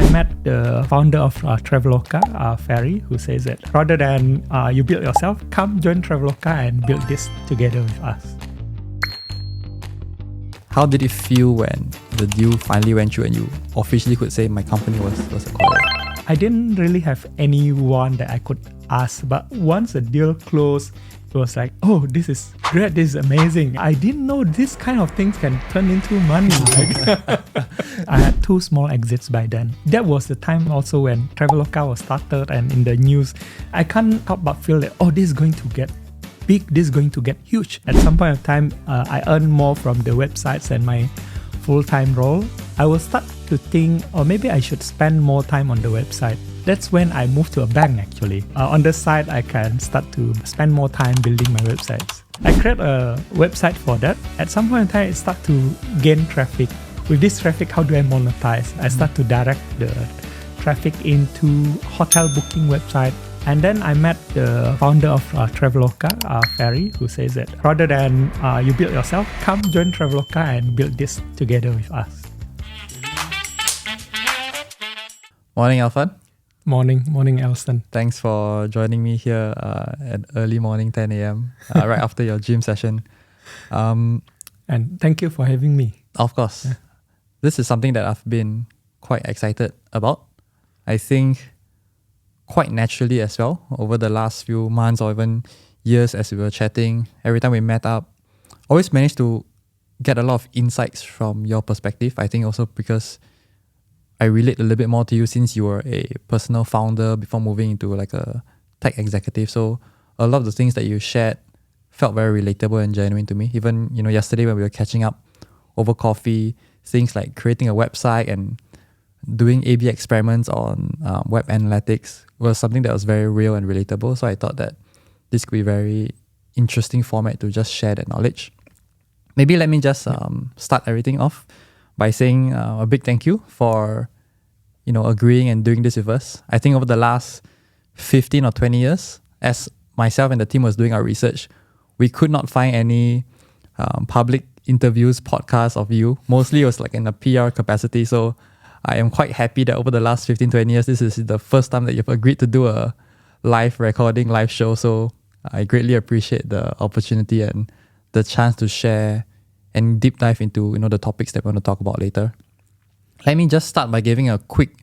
I met the founder of Traveloka, Ferry, who says that rather than you build yourself, come join Traveloka and build this together with us. How did it feel when the deal finally went through and you officially could say my company was acquired? I didn't really have anyone that I could ask, but once the deal closed, it was like, oh, this is great, this is amazing. I didn't know this kind of things can turn into money. I had 2 small exits by then. That was the time also when Traveloka was started and in the news. I can't help but feel that, oh, this is going to get big, this is going to get huge. At some point of time, I earned more from the websites and my full-time role. I will start to think, or maybe I should spend more time on the website. That's when I moved to a bank actually. On the side, I can start to spend more time building my websites. I create a website for that. At some point in time, it start to gain traffic. With this traffic, how do I monetize? I start to direct the traffic into hotel booking website. And then I met the founder of Traveloka, Ferry, who says that rather than you build yourself, come join Traveloka and build this together with us. Morning, Alfan. Morning, Elston. Thanks for joining me here at early morning, 10 a.m., right after your gym session. And thank you for having me. Of course. Yeah. This is something that I've been quite excited about. I think quite naturally as well, over the last few months or even years as we were chatting, every time we met up, always managed to get a lot of insights from your perspective. I think also because I relate a little bit more to you since you were a personal founder before moving into like a tech executive. So a lot of the things that you shared felt very relatable and genuine to me. Even, yesterday when we were catching up over coffee, things like creating a website and doing A/B experiments on web analytics was something that was very real and relatable. So I thought that this could be a very interesting format to just share that knowledge. Maybe let me just start everything off by saying a big thank you for, agreeing and doing this with us. I think over the last 15 or 20 years, as myself and the team was doing our research, we could not find any public interviews, podcasts of you. Mostly it was like in a PR capacity. So I am quite happy that over the last 15, 20 years, this is the first time that you've agreed to do a live recording, live show. So I greatly appreciate the opportunity and the chance to share and deep dive into the topics that we're going to talk about later. Let me just start by giving a quick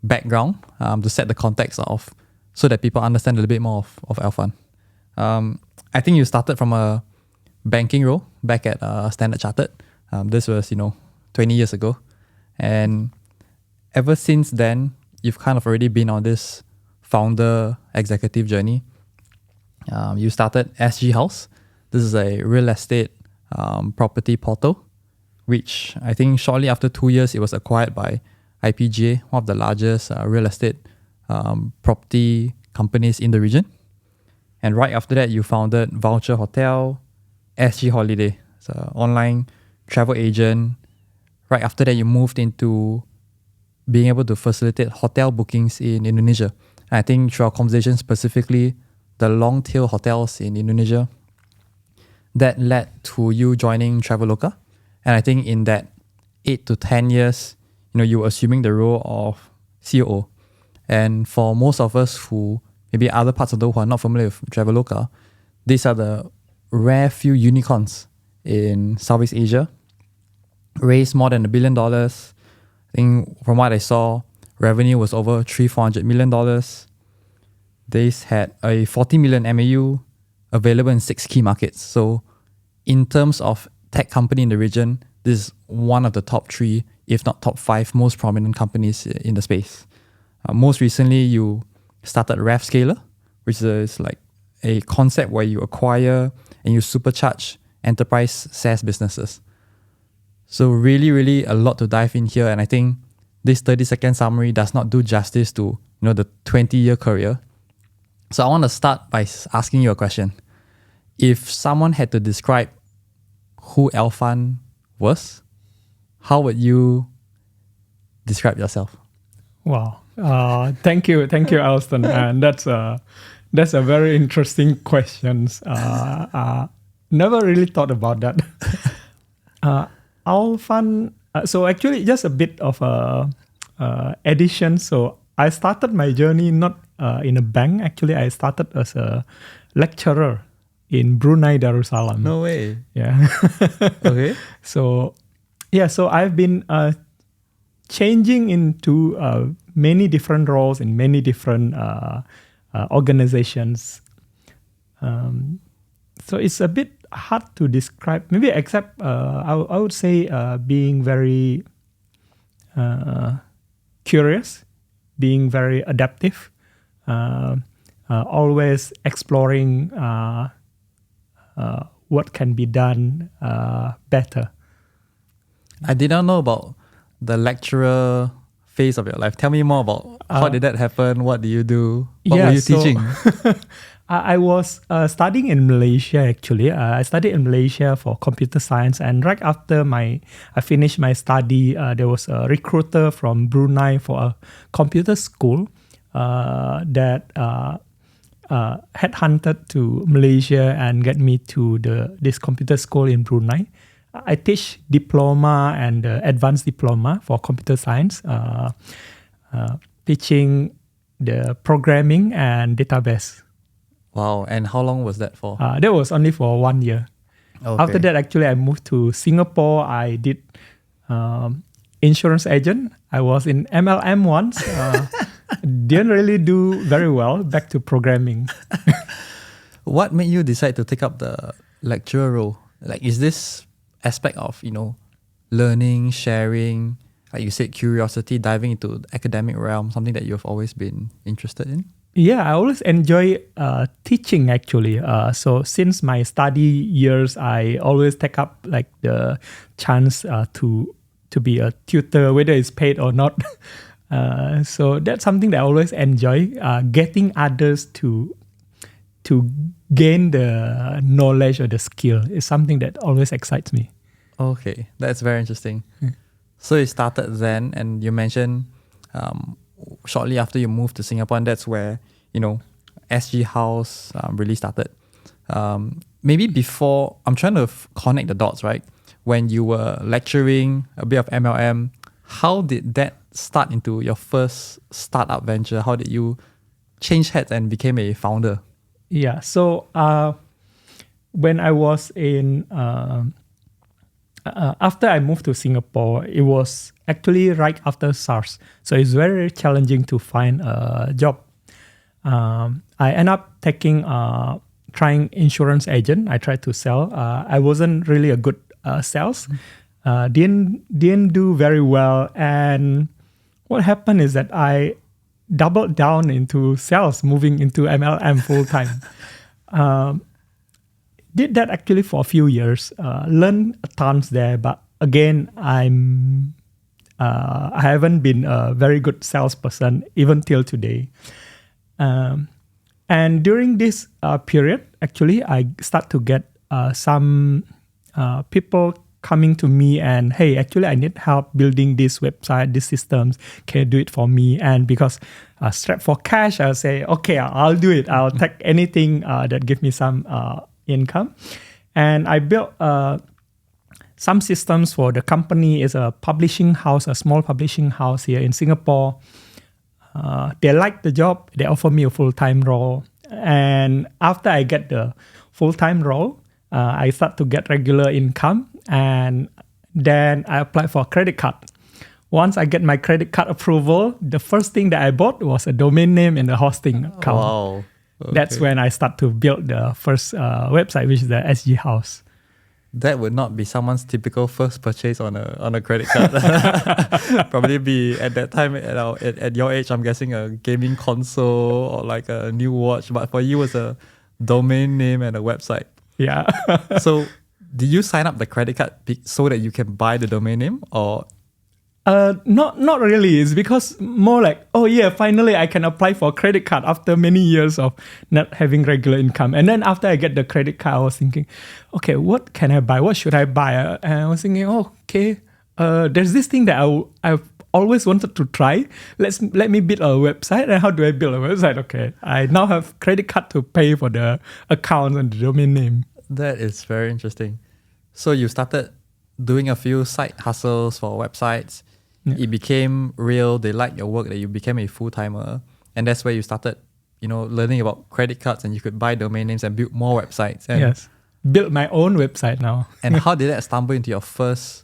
background to set the context so that people understand a little bit more of Alfan. I think you started from a banking role back at Standard Chartered. This was 20 years ago, and ever since then you've kind of already been on this founder executive journey. You started SG House. This is a real estate property portal, which I think shortly after 2 years, it was acquired by IPGA, one of the largest real estate property companies in the region. And right after that, you founded Voucher Hotel, SG Holiday, it's an online travel agent. Right after that, you moved into being able to facilitate hotel bookings in Indonesia. And I think through our conversation specifically, the long tail hotels in Indonesia, that led to you joining Traveloka. And I think in that 8 to 10 years, you were assuming the role of COO. And for most of us who, maybe other parts of the world who are not familiar with Traveloka, these are the rare few unicorns in Southeast Asia. Raised more than $1 billion. I think from what I saw, revenue was over $300-400 million. They had a 40 million MAU, available in 6 key markets. So in terms of tech company in the region, this is one of the top 3, if not top 5 most prominent companies in the space. Most recently, you started RevScaler, which is like a concept where you acquire and you supercharge enterprise SaaS businesses. So really, really a lot to dive in here. And I think this 30-second summary does not do justice to the 20-year career. So I want to start by asking you a question. If someone had to describe who Alfan was, how would you describe yourself? Wow. Thank you, Alston. And that's a very interesting question. Never really thought about that. Alfan. So actually, just a bit of a addition. So I started my journey not in a bank. Actually, I started as a lecturer in Brunei, Darussalam. No way. Yeah. Okay. So I've been changing into many different roles in many different organizations. So it's a bit hard to describe, maybe except I would say being very curious, being very adaptive, always exploring what can be done better. I did not know about the lecturer phase of your life. Tell me more about how did that happen? What do you do? What were you teaching? I was studying in Malaysia, actually. I studied in Malaysia for computer science. And right after I finished my study, there was a recruiter from Brunei for a computer school that headhunted to Malaysia and get me to this computer school in Brunei. I teach diploma and advanced diploma for computer science, teaching the programming and database. Wow. And how long was that for? That was only for 1 year. Okay. After that, actually, I moved to Singapore. I did insurance agent. I was in MLM once. Didn't really do very well. Back to programming. What made you decide to take up the lecturer role? Like, is this aspect of, learning, sharing, like you said, curiosity, diving into the academic realm, something that you've always been interested in? Yeah, I always enjoy teaching, actually. So since my study years, I always take up like the chance to be a tutor, whether it's paid or not. So that's something that I always enjoy. Getting others to gain the knowledge or the skill is something that always excites me. Okay, that's very interesting. So you started then, and you mentioned shortly after you moved to Singapore, and that's where, SG House really started. Maybe before, I'm trying to connect the dots, right? When you were lecturing a bit of MLM, how did that start into your first startup venture? How did you change hats and became a founder? Yeah, so when I was in, after I moved to Singapore, it was actually right after SARS. So it's very challenging to find a job. I ended up trying insurance agent. I tried to sell. I wasn't really a good sales. Didn't do very well. And what happened is that I doubled down into sales, moving into MLM full time. Did that actually for a few years. Learned tons there, but again, I haven't been a very good salesperson even till today. And during this period, actually, I start to get some people coming to me and, hey, actually, I need help building this website, these systems. Can you do it for me? And because strapped for cash, I'll say, okay, I'll do it. I'll take anything that gives me some income. And I built some systems for the company. Is a publishing house, a small publishing house here in Singapore. They liked the job. They offered me a full-time role. And after I get the full-time role, I start to get regular income. And then I applied for a credit card. Once I get my credit card approval, the first thing that I bought was a domain name and a hosting account. Wow. Okay. That's when I start to build the first website, which is the SG House. That would not be someone's typical first purchase on a credit card. Probably be at that time at your age, I'm guessing a gaming console or like a new watch. But for you, it's a domain name and a website. Yeah. So, did you sign up the credit card so that you can buy the domain name, or? Not really. It's because more like, oh yeah, finally I can apply for a credit card after many years of not having regular income. And then after I get the credit card, I was thinking, okay, what can I buy? What should I buy? And I was thinking, there's this thing that I've always wanted to try. Let me build a website. And how do I build a website? Okay, I now have credit card to pay for the account and the domain name. That is very interesting. So you started doing a few side hustles for websites. it became real. They liked your work, that you became a full-timer. And that's where you started, learning about credit cards, and you could buy domain names and build more websites. And, Yes. Build my own website now. and how did that stumble into your first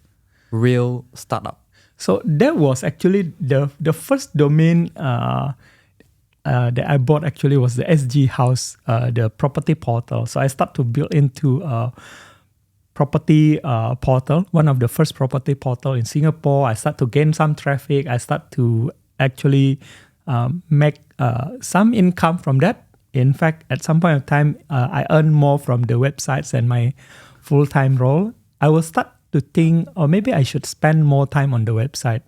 real startup? So that was actually the first domain that I bought actually was the SG House, the property portal. So I start to build into property portal, one of the first property portal in Singapore. I start to gain some traffic. I start to actually make some income from that. In fact, at some point of time, I earn more from the websites than my full-time role. I will start to think, or maybe I should spend more time on the website,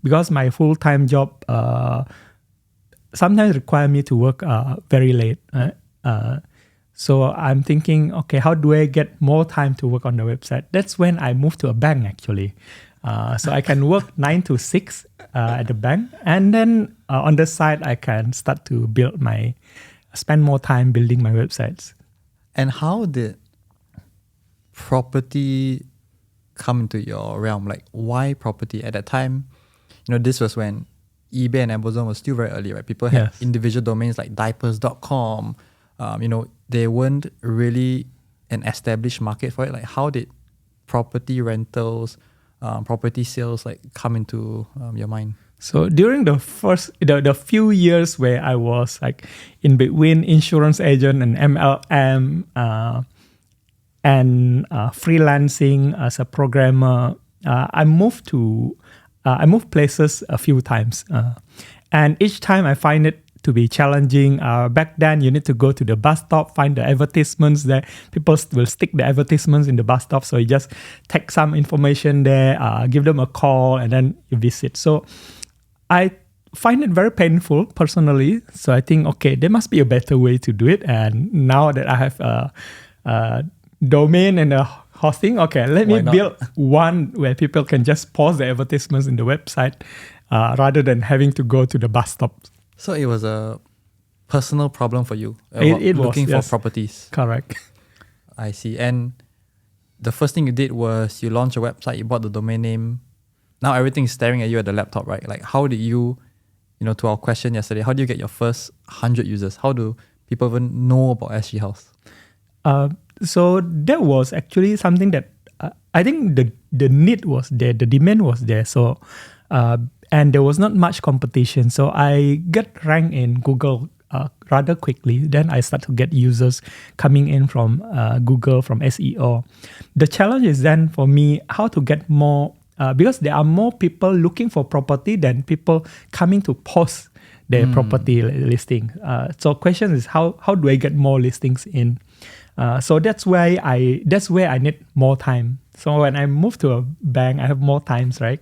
because my full-time job sometimes require me to work very late. So I'm thinking, okay, how do I get more time to work on the website? That's when I moved to a bank actually. So I can work 9 to 6 at the bank, and then on the side I can start to spend more time building my websites. And how did property come into your realm? Like, why property at that time? This was when eBay and Amazon was still very early, right? People had individual domains like diapers.com. They weren't really an established market for it. Like, how did property rentals, property sales come into your mind? So during the few years where I was in between insurance agent and MLM and freelancing as a programmer, I moved places a few times, and each time I find it to be challenging. Back then, you need to go to the bus stop, find the advertisements there. People will stick the advertisements in the bus stop, so you just take some information there, give them a call, and then you visit. So I find it very painful personally. So I think, okay, there must be a better way to do it. And now that I have a domain and a hosting, okay, let me build one where people can just pause the advertisements in the website rather than having to go to the bus stop. So it was a personal problem for you, it looking was, for properties. Correct. I see. And the first thing you did was you launched a website, you bought the domain name. Now everything's staring at you at the laptop, right? Like, how did you, to our question yesterday, how do you get your first 100 users? How do people even know about SG House? So that was actually something that I think the need was there, the demand was there. So, and there was not much competition. So I got ranked in Google rather quickly. Then I start to get users coming in from Google, from SEO. The challenge is then for me how to get more, because there are more people looking for property than people coming to post their property listing. So question is how do I get more listings in? So that's where I need more time. So when I moved to a bank, I have more times, right?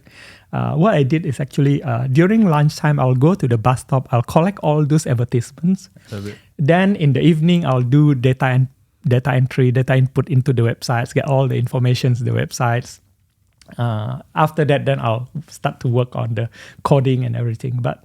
What I did is actually during lunchtime, I'll go to the bus stop. I'll collect all those advertisements. Then in the evening, I'll do data entry, data input into the websites, get all the information to the websites. After that, then I'll start to work on the coding and everything. But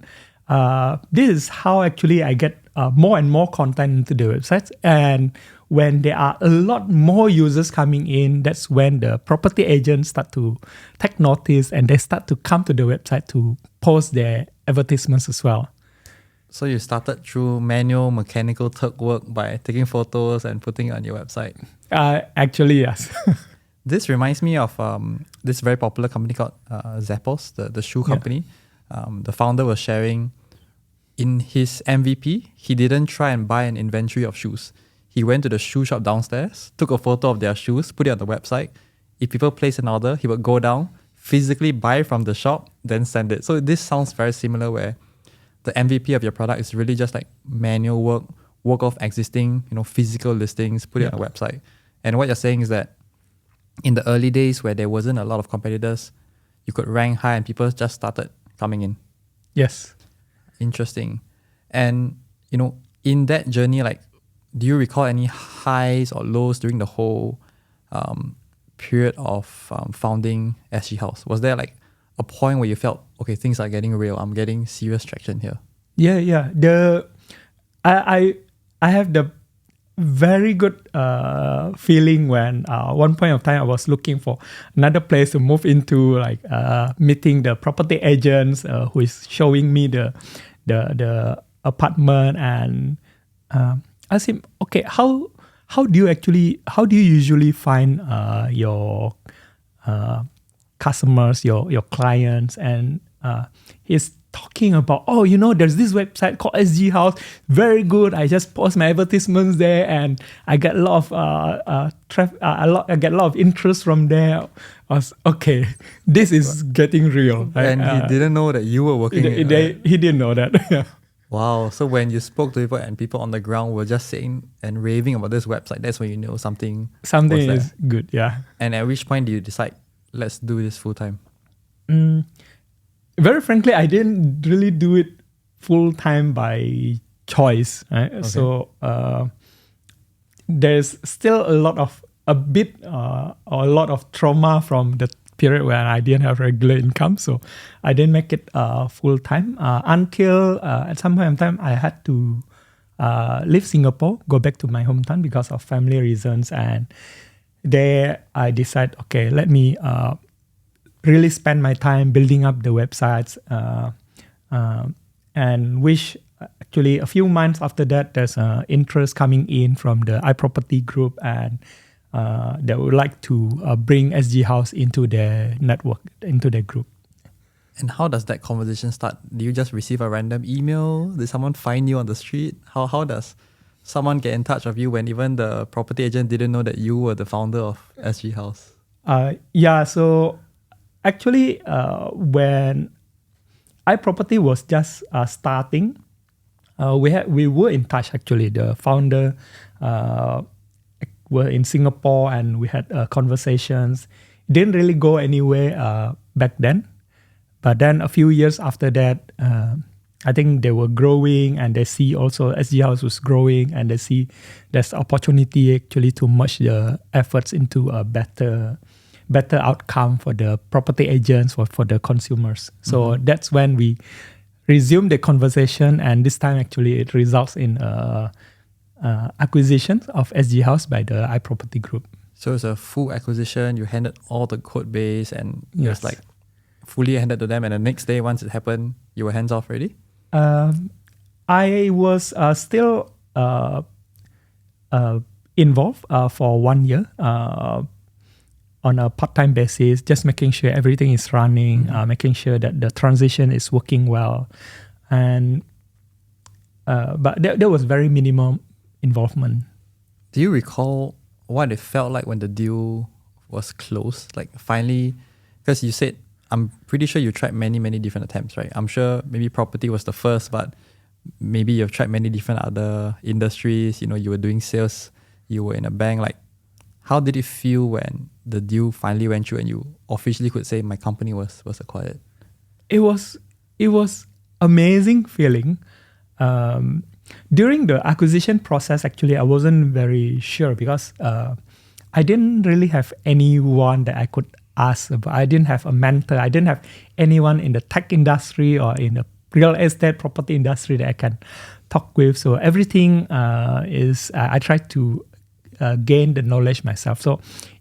this is how actually I get more and more content into the websites. And when there are a lot more users coming in, that's when the property agents start to take notice and they start to come to the website to post their advertisements as well. So you started through manual mechanical Turk work by taking photos and putting it on your website? Actually, yes. This reminds me of this very popular company called Zappos, the shoe company. The founder was sharing in his MVP, he didn't try and buy an inventory of shoes. He went to the shoe shop downstairs, took a photo of their shoes, put it on the website. If people place an order, he would go down, physically buy from the shop, then send it. So this sounds very similar where the MVP of your product is really just like manual work off existing, physical listings, put it on a website. And what you're saying is that in the early days where there wasn't a lot of competitors, you could rank high and people just started coming in. Yes. Interesting. And, in that journey, do you recall any highs or lows during the whole period of founding SG House? Was there a point where you felt, okay, things are getting real, I'm getting serious traction here? Yeah. I have very good feeling when one point of time I was looking for another place to move into, like meeting the property agents who is showing me the apartment, and ask him, okay, how do you usually find your customers, your clients? And he's talking about, there's this website called SG House, very good. I just post my advertisements there, and I get a lot of I get a lot of interest from there. I was okay. This is getting real. And he didn't know that you were working. He didn't know that. Wow. So when you spoke to people and people on the ground were just saying and raving about this website, that's when you know something is good. Yeah. And at which point do you decide, let's do this full time? Very frankly, I didn't really do it full time by choice. Right? Okay. So there's still a lot of trauma from the period where I didn't have regular income. So I didn't make it full time until at some point in time I had to leave Singapore, go back to my hometown because of family reasons. And there I decided, okay, let me really spend my time building up the websites, and which actually a few months after that, there's interest coming in from the iProperty group, and they would like to bring SG House into their network, into their group. And how does that conversation start? Do you just receive a random email? Did someone find you on the street? How does someone get in touch with you when even the property agent didn't know that you were the founder of SG House? So actually, when iProperty was just starting, we were in touch. Actually, the founder were in Singapore, and we had conversations. Didn't really go anywhere back then, but then a few years after that, I think they were growing, and they see also SG House was growing, and they see there's opportunity actually to merge the efforts into a better outcome for the property agents, for the consumers. So that's when we resumed the conversation, and this time actually it results in acquisition of SG House by the iProperty group. So it's a full acquisition. You handed all the code base, and it was Yes. like fully handed to them. And the next day, once it happened, you were hands off already? I was still involved for 1 year. On a part-time basis, just making sure everything is running, making sure that the transition is working well. And but there was very minimum involvement. Do you recall what it felt like when the deal was closed? Like finally, because you said, I'm pretty sure you tried many, many different attempts, right? I'm sure maybe property was the first, but maybe you've tried many different other industries. You were doing sales, you were in a bank. Like, how did it feel when the deal finally went through and you officially could say my company was acquired? It was amazing feeling. During the acquisition process, actually, I wasn't very sure because I didn't really have anyone that I could ask about. I didn't have a mentor. I didn't have anyone in the tech industry or in the real estate property industry that I can talk with. So everything I tried to gain the knowledge myself. So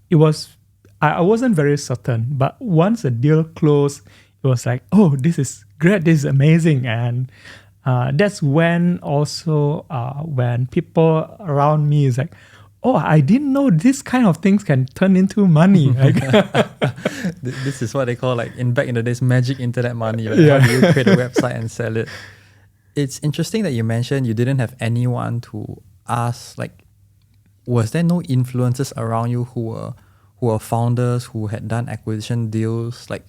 it was, I wasn't very certain, but once the deal closed, it was like, oh, this is great, this is amazing. And that's when also when people around me is like, oh, I didn't know this kind of things can turn into money. Like, this is what they call, like, back in the days, magic internet money. Like, how do you create a website and sell it? It's interesting that you mentioned you didn't have anyone to ask. Like, was there no influencers around you who were founders who had done acquisition deals? Like,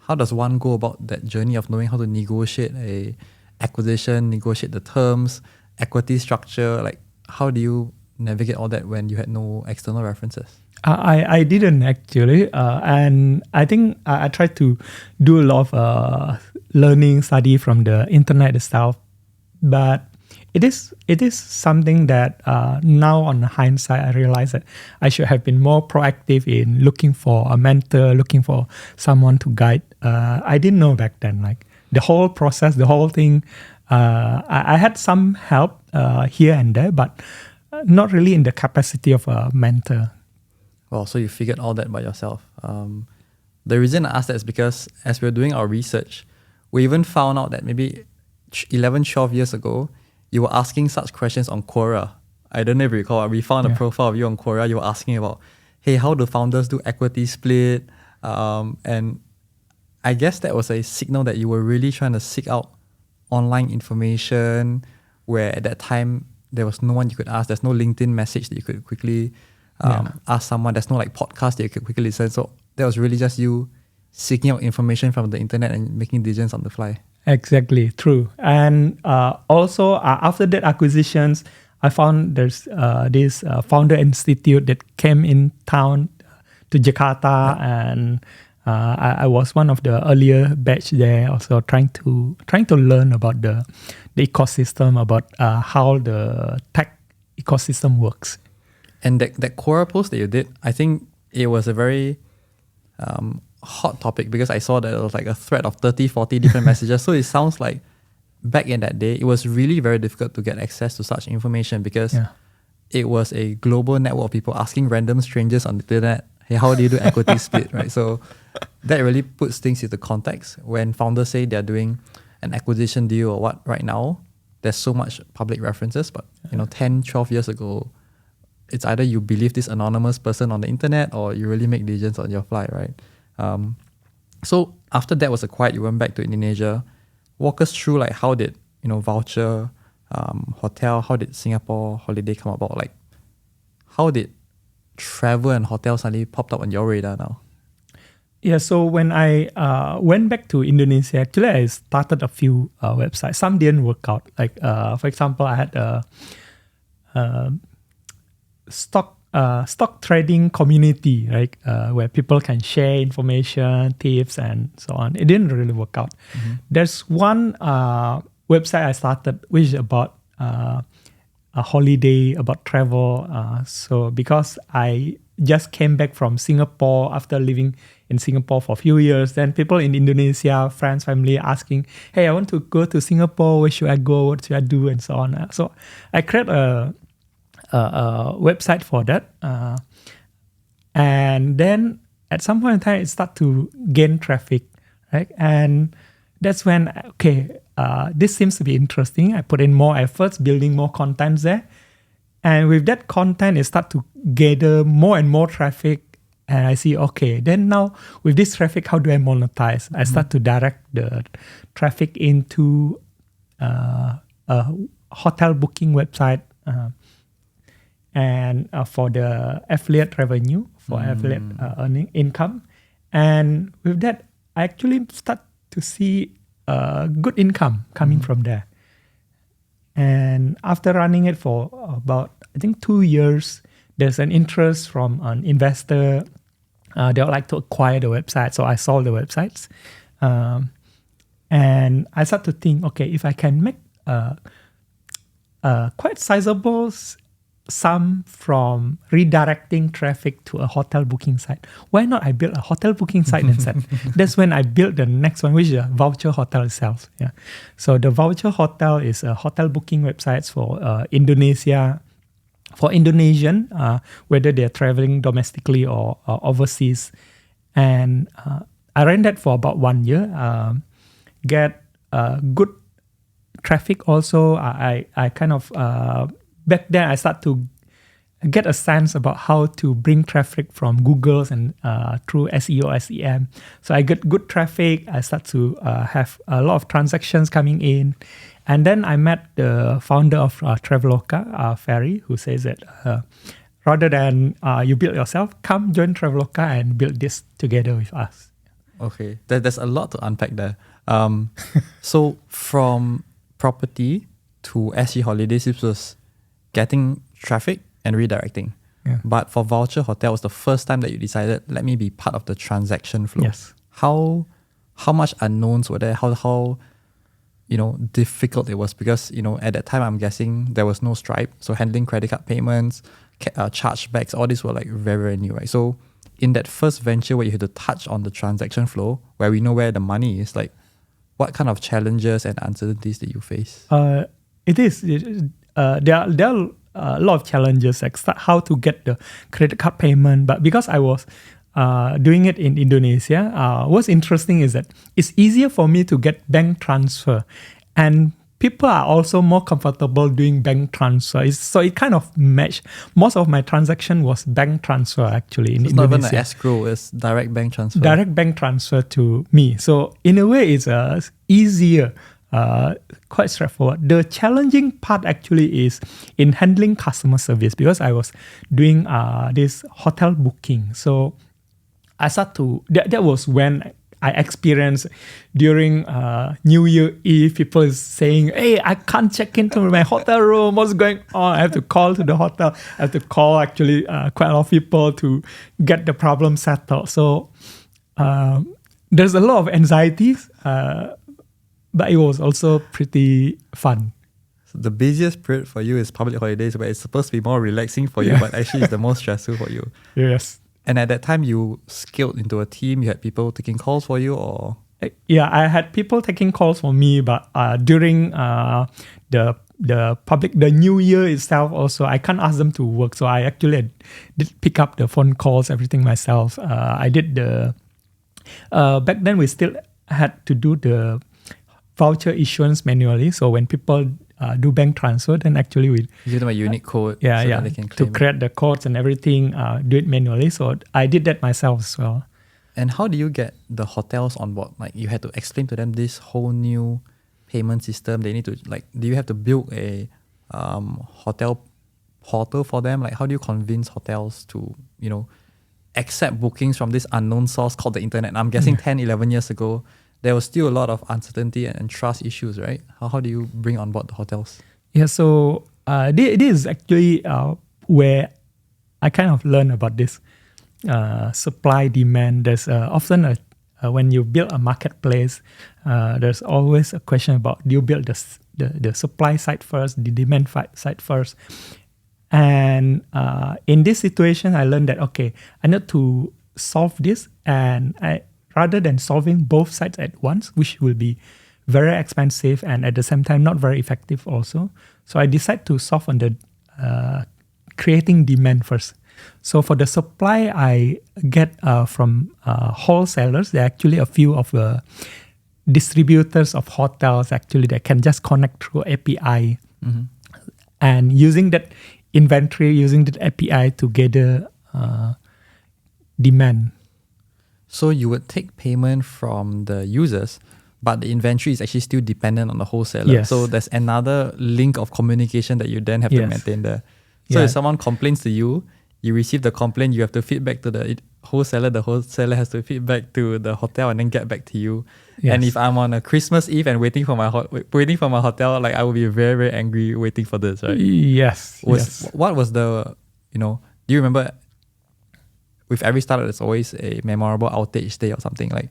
how does one go about that journey of knowing how to negotiate a acquisition, negotiate the terms, equity structure? Like, how do you navigate all that when you had no external references? I didn't actually, and I think I tried to do a lot of learning, study from the internet itself, but it is something that now on hindsight I realize that I should have been more proactive in looking for a mentor, looking for someone to guide. I didn't know back then, like the whole process, the whole thing. I had some help here and there, but not really in the capacity of a mentor. Well, so you figured all that by yourself. The reason I asked that is because as we were doing our research, we even found out that maybe 11, 12 years ago, you were asking such questions on Quora. I don't know if you recall, we found a profile of you on Quora. You were asking about, hey, how do founders do equity split? And I guess that was a signal that you were really trying to seek out online information where at that time there was no one you could ask. There's no LinkedIn message that you could quickly ask someone. There's no like podcast that you could quickly listen. So that was really just you seeking out information from the internet and making decisions on the fly. Exactly, true. And also after that acquisitions, I found there's this founder institute that came in town to Jakarta, and I was one of the earlier batch there, also trying to learn about the ecosystem, about how the tech ecosystem works. And that Quora post that you did, I think it was a very hot topic because I saw that it was like a thread of 30, 40 different messages. So it sounds like back in that day, it was really very difficult to get access to such information because it was a global network of people asking random strangers on the internet, hey, how do you do equity split, right? So that really puts things into context. When founders say they're doing an acquisition deal or what right now, there's so much public references, but 10, 12 years ago, it's either you believe this anonymous person on the internet or you really make decisions on your fly, right? So after that was acquired, you went back to Indonesia. Walk us through like how did Voucher Hotel, how did Singapore Holiday come about? Like how did travel and hotel suddenly popped up on your radar now? Yeah, so when I went back to Indonesia, actually I started a few websites. Some didn't work out. Like for example, I had a stock trading community, right, where people can share information, tips, and so on. It didn't really work out. Mm-hmm. There's one website I started which is about a holiday, about travel. So because I just came back from Singapore after living in Singapore for a few years, then people in Indonesia, friends, family asking, hey, I want to go to Singapore, where should I go, what should I do, and so on. So I created a website for that, and then at some point in time it started to gain traffic, right? And that's when this seems to be interesting. I put in more efforts building more content there, and with that content it started to gather more and more traffic, and I see then now with this traffic, how do I monetize? I start to direct the traffic into a hotel booking website, and for the affiliate revenue, for affiliate earning income. And with that, I actually start to see good income coming from there. And after running it for about, I think 2 years, there's an interest from an investor. They would like to acquire the website. So I sold the websites. And I start to think, if I can make quite sizable sum from redirecting traffic to a hotel booking site, why not I build a hotel booking site instead? That's when I built the next one, which is a Voucher Hotel itself. Yeah. So the Voucher Hotel is a hotel booking website for Indonesia, for Indonesian, whether they're traveling domestically or overseas. And I ran that for about 1 year, get good traffic also. I kind of back then I start to get a sense about how to bring traffic from Google's and through SEO, SEM. So I get good traffic. I start to have a lot of transactions coming in. And then I met the founder of Traveloka, Ferry, who says that rather than you build yourself, come join Traveloka and build this together with us. Okay, there's a lot to unpack there. So from property to SE Holidays, this was getting traffic and redirecting. Yeah. But for Voucher Hotel, it was the first time that you decided, let me be part of the transaction flow. Yes. How much unknowns were there? How difficult it was? Because, at that time, I'm guessing there was no Stripe. So handling credit card payments, chargebacks, all these were like very, very new, right? So in that first venture where you had to touch on the transaction flow, where we know where the money is, like what kind of challenges and uncertainties did you face? It is. There are a lot of challenges, like how to get the credit card payment. But because I was doing it in Indonesia, what's interesting is that it's easier for me to get bank transfer, and people are also more comfortable doing bank transfer. So it kind of matched. Most of my transaction was bank transfer actually in It's not Indonesia. even an escrow, it's direct bank transfer. Direct bank transfer to me. So in a way, it's easier, quite straightforward. The challenging part actually is in handling customer service, because I was doing this hotel booking. So I started to, that was when I experienced during New Year Eve, people is saying, hey, I can't check into my hotel room. What's going on? I have to call to the hotel. I have to call actually quite a lot of people to get the problem settled. So there's a lot of anxieties, but it was also pretty fun. So the busiest period for you is public holidays, where it's supposed to be more relaxing for you, but actually it's the most stressful for you. Yes. And at that time, you scaled into a team. You had people taking calls for you, or yeah, I had people taking calls for me. But during the New Year itself, also I can't ask them to work. So I actually did pick up the phone calls, everything myself. I did the back then we still had to do the voucher issuance manually. So when people do bank transfer, then actually we give them a unique code. That they can claim to create the codes and everything, do it manually. So I did that myself as well. And how do you get the hotels on board? Like, you had to explain to them this whole new payment system. They need to, like, do you have to build a hotel portal for them? Like, how do you convince hotels to, accept bookings from this unknown source called the internet? And I'm guessing 10, 11 years ago, there was still a lot of uncertainty and trust issues, right? How do you bring on board the hotels? Yeah, so this is actually where I kind of learned about this supply demand. There's often when you build a marketplace, there's always a question about, do you build the supply side first, the demand side first? And in this situation, I learned that, okay, I need to solve this, and rather than solving both sides at once, which will be very expensive and at the same time not very effective also. So I decided to solve on the creating demand first. So for the supply, I get from wholesalers. There are actually a few of the distributors of hotels actually that can just connect through API. Mm-hmm. And using that inventory, using that API to gather demand. So you would take payment from the users, but the inventory is actually still dependent on the wholesaler. Yes. So there's another link of communication that you then have to maintain there. So if someone complains to you, you receive the complaint, you have to feedback to the wholesaler has to feedback to the hotel and then get back to you. Yes. And if I'm on a Christmas Eve and waiting for my hotel, like, I will be very, very angry waiting for this, right? Yes. What was the, do you remember, with every startup, there's always a memorable outage day or something. Like,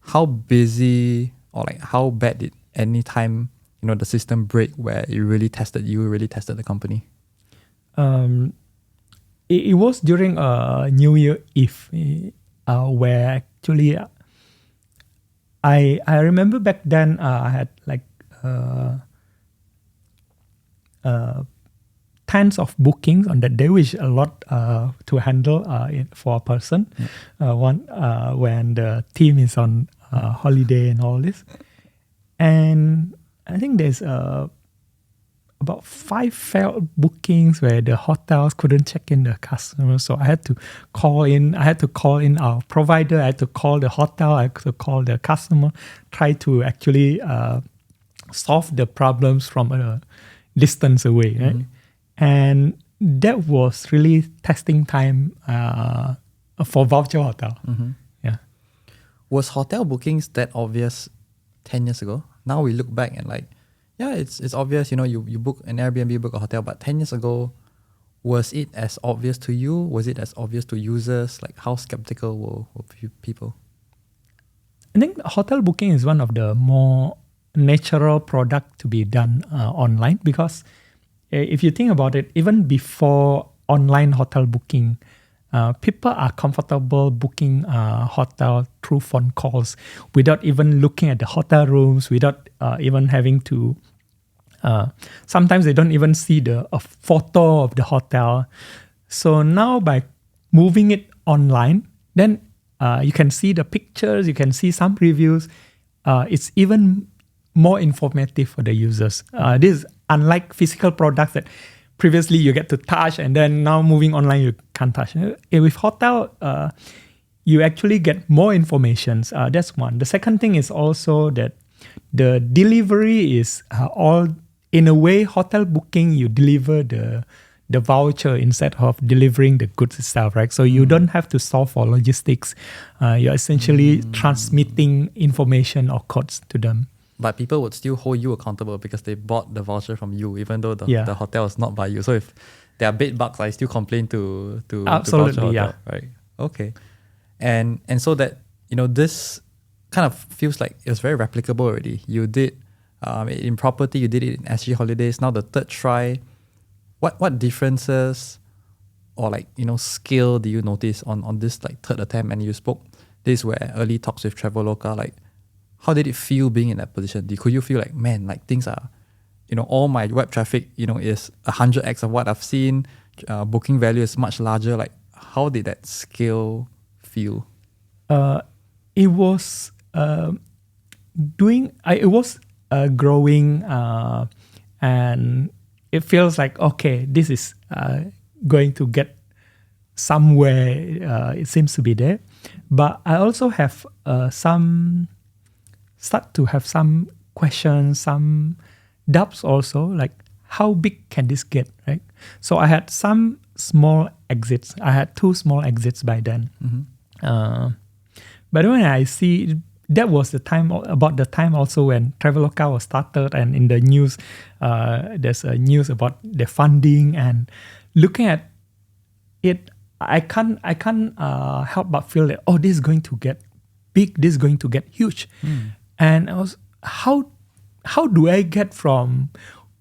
how busy or like how bad did any time, the system break where it really tested the company? It was during New Year Eve, where actually I remember back then I had like tons of bookings on that day, which a lot to handle for a person. When the team is on holiday and all this, and I think there's about 5 failed bookings where the hotels couldn't check in the customers. So I had to call in our provider. I had to call the hotel. I had to call the customer, try to actually solve the problems from a distance away, right? Mm-hmm. And that was really testing time for Voucher Hotel. Mm-hmm. Yeah. Was hotel bookings that obvious 10 years ago? Now we look back and like, yeah, it's obvious, you book an Airbnb, book a hotel, but 10 years ago, was it as obvious to you? Was it as obvious to users? Like, how skeptical were people? I think hotel booking is one of the more natural product to be done online, because if you think about it, even before online hotel booking, people are comfortable booking hotel through phone calls without even looking at the hotel rooms, without even having to Sometimes they don't even see a photo of the hotel. So now by moving it online, then you can see the pictures, you can see some reviews. It's even more informative for the users. This is unlike physical products that previously you get to touch, and then now moving online you can't touch. With hotel, you actually get more information. That's one. The second thing is also that the delivery is all, in a way, hotel booking, you deliver the voucher instead of delivering the goods itself, right? So you don't have to solve for logistics. You're essentially transmitting information or codes to them. But people would still hold you accountable because they bought the voucher from you, even though the hotel is not by you. So if there are bed bugs, I still complain to Absolutely, Voucher Hotel, yeah. right? Okay. And so that, this kind of feels like it was very replicable already. You did in property, you did it in SG Holidays. Now the third try, what differences or skill do you notice on this third attempt? And you spoke, this were early talks with Traveloka. How did it feel being in that position? Could you feel things are, all my web traffic, is 100x of what I've seen. Booking value is much larger. How did that scale feel? It was growing, and it feels like, okay, this is going to get somewhere. It seems to be there, but I also have start to have some questions, some doubts also, how big can this get, right? So I had some small exits. I had 2 small exits by then. But when I see, that was about the time also when Traveloka was started, and in the news, there's a news about the funding, and looking at it, I can't help but feel that, this is going to get big, this is going to get huge. And I was, how do I get from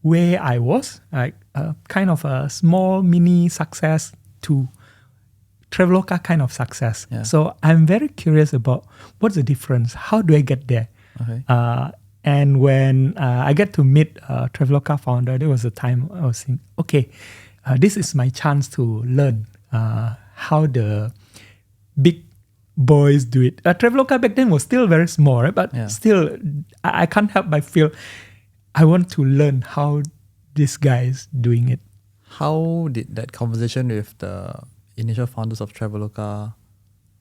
where I was, kind of a small mini success, to Traveloka kind of success? Yeah. So I'm very curious about what's the difference. How do I get there? Okay. And when I get to meet Traveloka founder, there was a time I was thinking, okay, this is my chance to learn how the big boys do it. Traveloka back then was still very small, right? But still, I can't help but feel I want to learn how this guy is doing it. How did that conversation with the initial founders of Traveloka,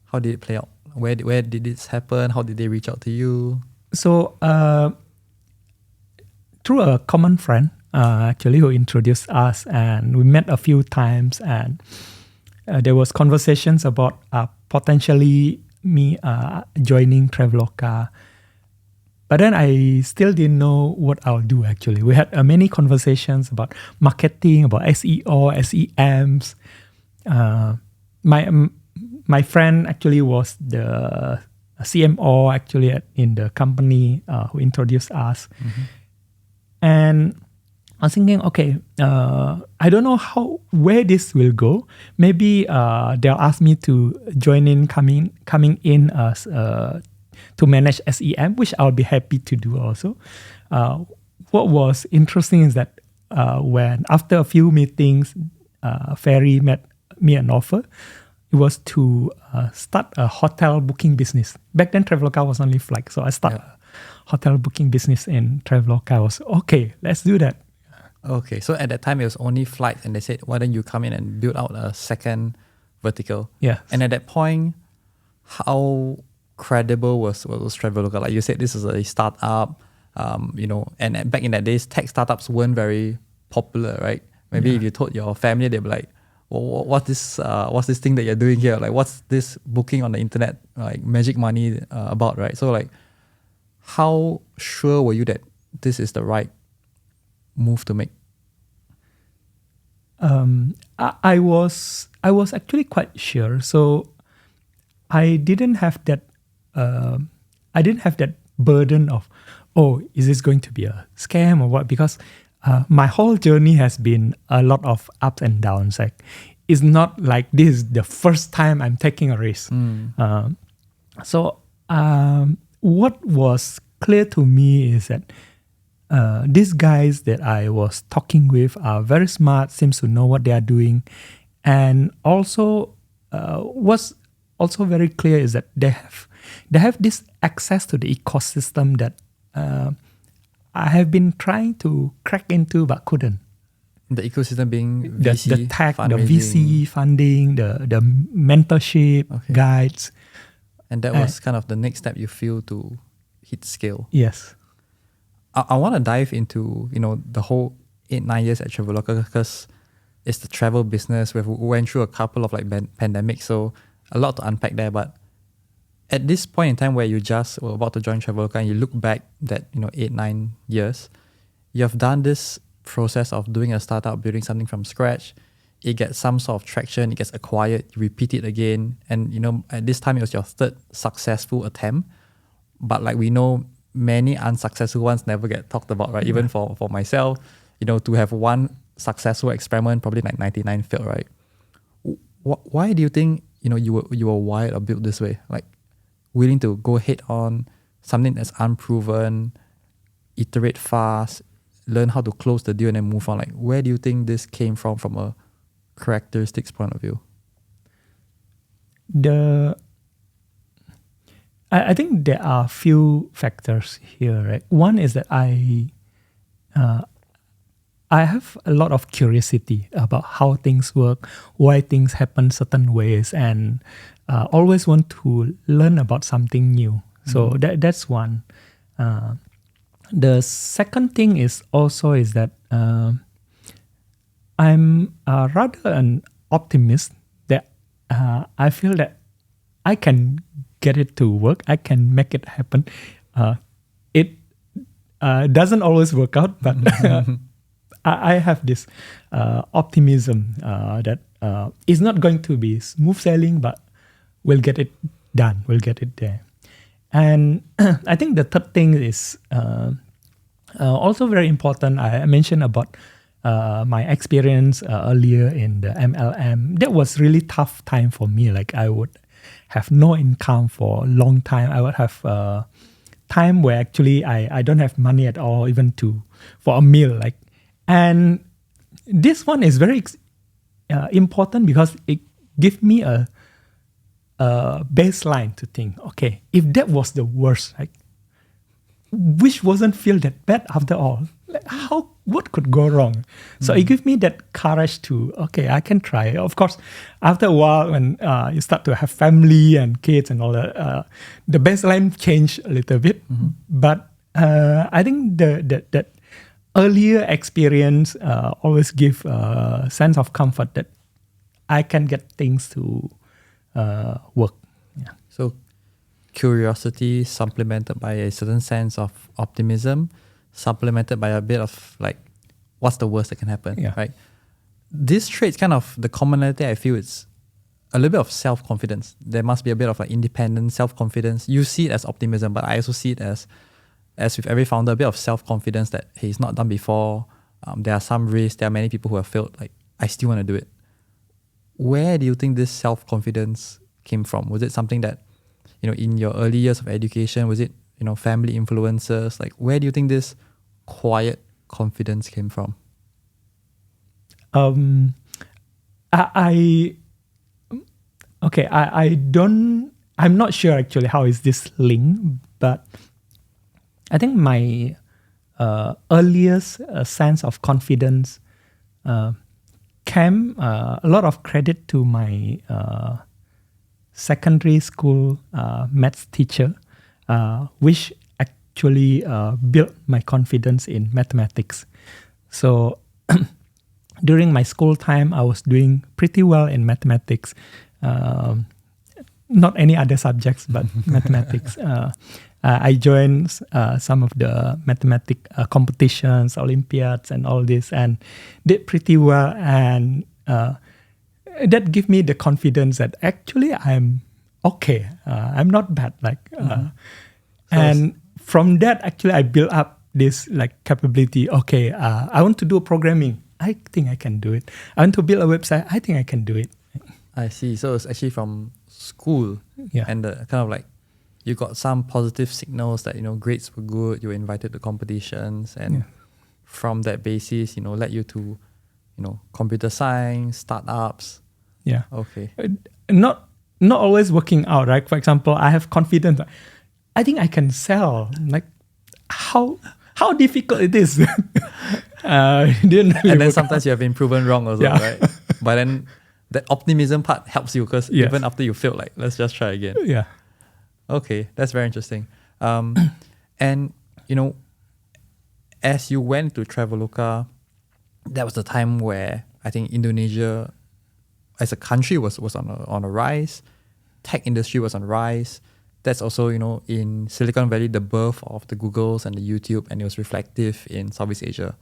how did it play out? Where did this happen? How did they reach out to you? So through a common friend, actually, who introduced us, and we met a few times, and there was conversations about potentially me joining Traveloka. But then I still didn't know what I'll do, actually. We had many conversations about marketing, about SEO, SEMs. My friend actually was the CMO actually in the company who introduced us. And I was thinking, okay, I don't know where this will go. Maybe they'll ask me to join in, coming in as to manage SEM, which I'll be happy to do also. What was interesting is that when after a few meetings, Ferry made me an offer. It was to start a hotel booking business. Back then, Traveloka was only flight, so I started a hotel booking business in Traveloka. I was, okay, let's do that. Okay, so at that time, it was only flights, and they said, why don't you come in and build out a second vertical? Yeah. And at that point, how credible was Traveloka? Like you said, this is a startup, and back in that days, tech startups weren't very popular, right? Maybe if you told your family, they'd be like, well, what's this thing that you're doing here? Like, what's this booking on the internet, like magic money about, right? So like, how sure were you that this is the right move to make? I was actually quite sure. So I didn't have that burden of, is this going to be a scam or what? Because my whole journey has been a lot of ups and downs. Like, it's not like this is the first time I'm taking a risk. So what was clear to me is that these guys that I was talking with are very smart, seems to know what they are doing. And also, what's also very clear is that they have this access to the ecosystem that I have been trying to crack into but couldn't. The ecosystem being The VC, tech, the fundraising. VC funding, the mentorship, Okay. guides. And that was kind of the next step you feel to hit scale. Yes. I want to dive into, the whole 8-9 years at Traveloka, because it's the travel business. We went through a couple of pandemics, so a lot to unpack there. But at this point in time where you just were about to join Traveloka and you look back that 8-9 years, you have done this process of doing a startup, building something from scratch. It gets some sort of traction, it gets acquired, you repeat it again, and at this time it was your third successful attempt. But like we know, many unsuccessful ones never get talked about, right? Even for myself, to have one successful experiment, probably like 99 failed, right? Why do you think you were wired or built this way? Like willing to go head on something that's unproven, iterate fast, learn how to close the deal and then move on. Like where do you think this came from a characteristics point of view? I think there are a few factors here, right? One is that I have a lot of curiosity about how things work, why things happen certain ways, and always want to learn about something new. So that's one. The second thing is that I'm rather an optimist that I feel that I can get it to work. I can make it happen. It doesn't always work out, but I have this optimism that it's not going to be smooth sailing, but we'll get it done. We'll get it there. And I think the third thing is also very important. I mentioned about my experience earlier in the MLM. That was really tough time for me. Like I would have no income for a long time. I would have time where actually I don't have money at all, even for a meal. And this one is very important because it gives me a baseline to think, okay, if that was the worst, which wasn't feel that bad after all, what could go wrong? So it gives me that courage to, okay, I can try. Of course, after a while, when you start to have family and kids and all that, the baseline changed a little bit. But I think that earlier experience always give a sense of comfort that I can get things to work. Yeah. So curiosity supplemented by a certain sense of optimism, supplemented by a bit of what's the worst that can happen, right? This trait's kind of the commonality. I feel it's a little bit of self-confidence. There must be a bit of independent self-confidence. You see it as optimism, but I also see it as with every founder, a bit of self-confidence that, hey, it's not done before. There are some risks. There are many people who have failed. I still want to do it. Where do you think this self-confidence came from? Was it something that, in your early years of education, was it, family influences? Where do you think this quiet confidence came from? I'm not sure actually how is this linked, but I think my earliest sense of confidence came a lot of credit to my secondary school maths teacher, which actually built my confidence in mathematics. So during my school time, I was doing pretty well in mathematics. Not any other subjects, but mathematics. I joined some of the mathematics competitions, Olympiads, and all this, and did pretty well. And that gave me the confidence that actually I'm okay. I'm not bad. And from that, actually, I built up this capability. Okay, I want to do programming. I think I can do it. I want to build a website. I think I can do it. I see. So it's actually from school, and the kind of you got some positive signals that, grades were good, you were invited to competitions, and from that basis, led you to, computer science, startups. Yeah. Okay. Not always working out, right? For example, I have confidence. I think I can sell. Like, how difficult it is. Didn't really And then work sometimes out. you have been proven wrong also, right? But then that optimism part helps you because even after you fail, like, let's just try again. Yeah. Okay, that's very interesting. And, as you went to Traveloka, that was the time where I think Indonesia as a country was on a rise. Tech industry was on rise. That's also, in Silicon Valley, the birth of the Googles and the YouTube, and it was reflective in Southeast Asia.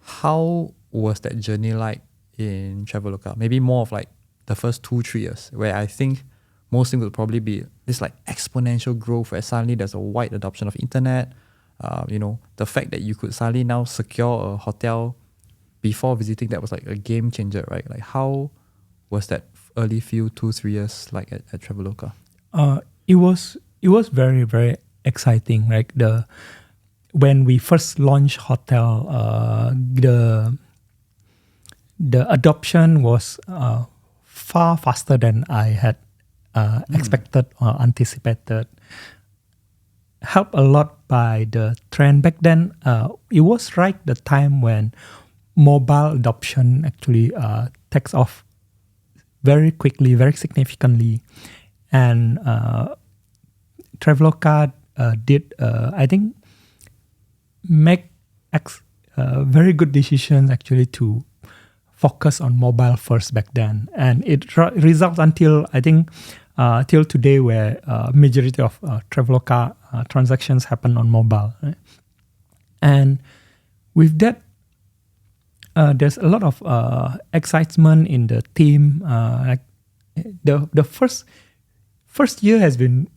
How was that journey like in Traveloka? Maybe more of like the first 2-3 years, where I think most things would probably be this like exponential growth where suddenly there's a wide adoption of internet. The fact that you could suddenly now secure a hotel before visiting, that was like a game changer, right? Like, how was that early few 2-3 years like at Traveloka? It was very, very exciting. Like when we first launched hotel, the adoption was far faster than I had expected or anticipated. Helped a lot by the trend back then. It was right the time when mobile adoption actually takes off very quickly, very significantly. And Traveloka did, I think, make very good decisions actually to focus on mobile first back then. And it results until, I think, till today where majority of Traveloka transactions happen on mobile. Right? And with that, there's a lot of excitement in the team. Like the first year has been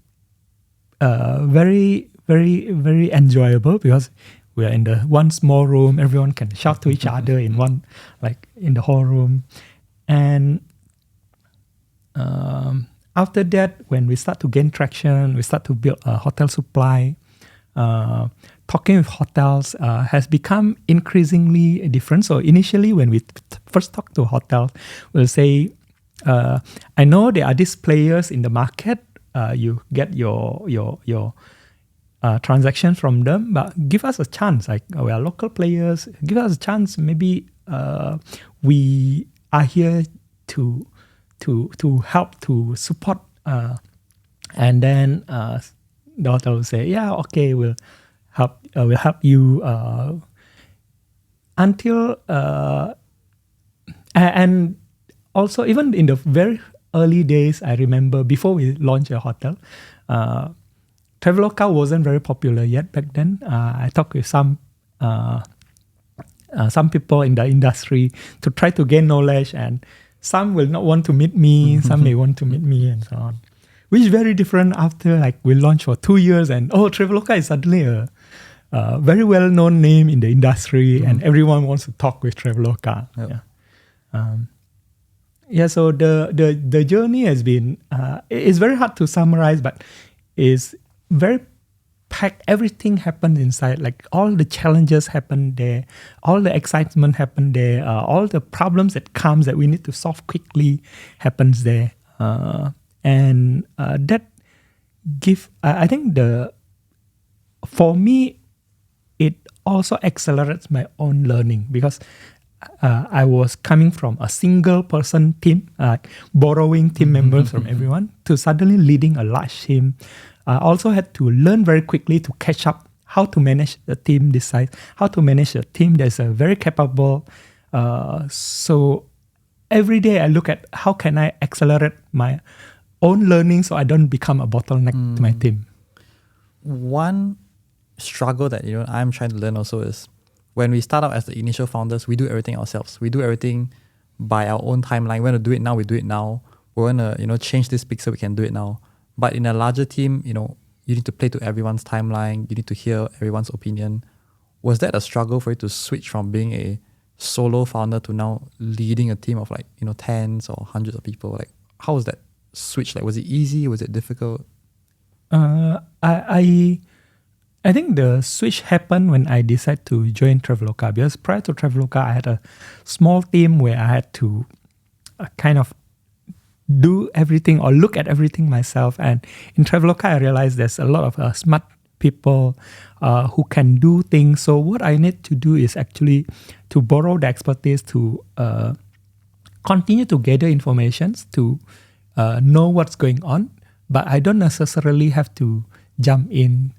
very, very, very enjoyable because we are in the one small room. Everyone can shout to each other in one, like in the whole room. And after that, when we start to gain traction, we start to build a hotel supply. Talking with hotels has become increasingly different. So initially, when we first talk to hotels, we'll say, I know there are these players in the market. You get your transaction from them, but give us a chance. Like, we are local players. Give us a chance. Maybe we are here to help, to support. And then the hotel will say, yeah, okay, we'll help you until and also even in the very early days, I remember before we launched a hotel, Traveloka wasn't very popular yet back then. I talked with some people in the industry to try to gain knowledge, and some will not want to meet me, some may want to meet me, and so on. Which is very different after like we launched for 2 years, and Traveloka is suddenly a very well-known name in the industry, and everyone wants to talk with Traveloka. Yep. So the journey has been, it's very hard to summarize, but it's very packed. Everything happened inside. Like all the challenges happened there, all the excitement happened there, all the problems that comes that we need to solve quickly happens there. And that give, I think for me, it also accelerates my own learning because I was coming from a single person team, borrowing team members from everyone, to suddenly leading a large team. I also had to learn very quickly to catch up, how to manage the team this size, how to manage a team that's very capable. So every day I look at how can I accelerate my own learning so I don't become a bottleneck to my team. One struggle that I'm trying to learn also is when we start out as the initial founders, we do everything ourselves. We do everything by our own timeline. We want to do it now, we do it now. We want to change this pixel, we can do it now. But in a larger team, you need to play to everyone's timeline. You need to hear everyone's opinion. Was that a struggle for you to switch from being a solo founder to now leading a team of tens or hundreds of people? Like, how was that switch? Like, was it easy? Was it difficult? I think the switch happened when I decided to join Traveloka, because prior to Traveloka, I had a small team where I had to kind of do everything or look at everything myself. And in Traveloka, I realized there's a lot of smart people who can do things. So what I need to do is actually to borrow the expertise to continue to gather information, to know what's going on. But I don't necessarily have to jump in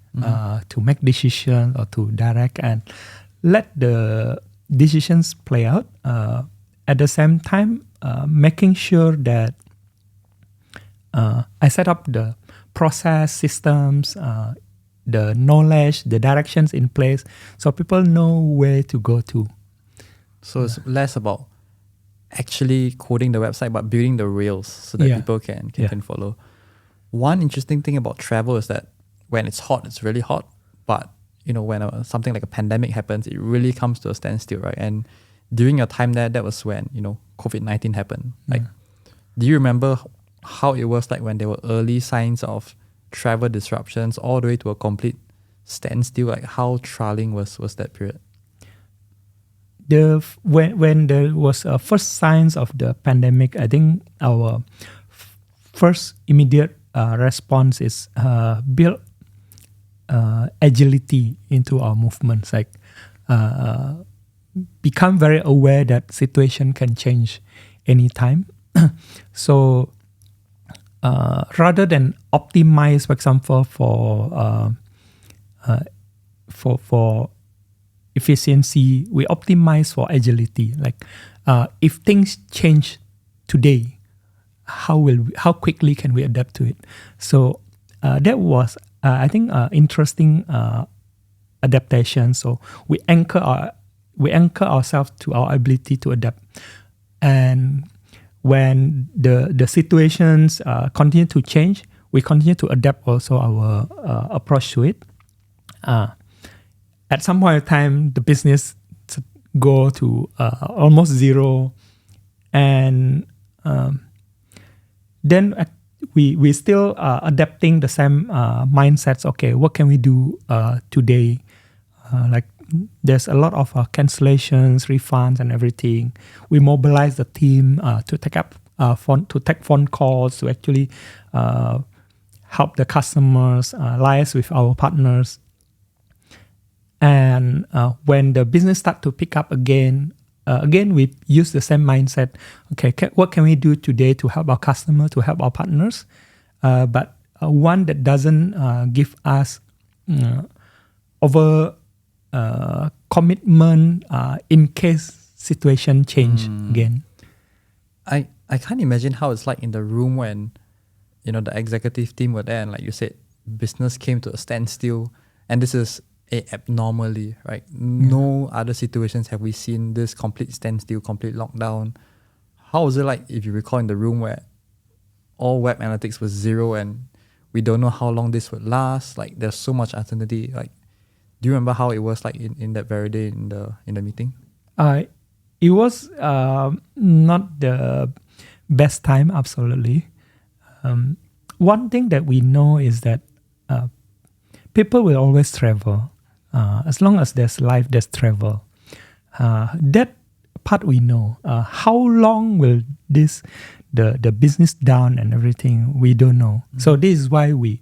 to make decisions or to direct, and let the decisions play out. At the same time, making sure that I set up the process, systems, the knowledge, the directions in place, so people know where to go to. So it's less about actually coding the website, but building the rails so that people can follow. One interesting thing about travel is that when it's hot, it's really hot. But when something like a pandemic happens, it really comes to a standstill, right? And during your time there, that was when COVID-19 happened. Like, do you remember how it was like when there were early signs of travel disruptions all the way to a complete standstill? Like, how trialing was that period? When there was first signs of the pandemic, I think our first immediate response is build agility into our movements. Like, become very aware that situation can change anytime. So rather than optimize, for example, for efficiency, we optimize for agility. Like, if things change today, how quickly can we adapt to it? So that was, I think, interesting adaptation. So we anchor ourselves to our ability to adapt. And when the situations continue to change, we continue to adapt also our approach to it. At some point in time, the business go to almost zero, and then we still adapting the same mindsets. Okay, what can we do today? Like, there's a lot of cancellations, refunds, and everything. We mobilize the team to take phone calls, to actually help the customers, liaise with our partners. And when the business start to pick up again, we use the same mindset. Okay, what can we do today to help our customer, to help our partners? But one that doesn't give us over commitment in case situation change again. I can't imagine how it's like in the room when the executive team were there, and like you said, business came to a standstill, and this is a abnormally, right? No other situations have we seen this complete standstill, complete lockdown. How was it like, if you recall, in the room where all web analytics was zero and we don't know how long this would last? Like, there's so much uncertainty. Like, do you remember how it was like in that very day in the meeting? It was not the best time, absolutely. One thing that we know is that people will always travel. As long as there's life, there's travel. That part we know. How long will the business down and everything? We don't know. So this is why we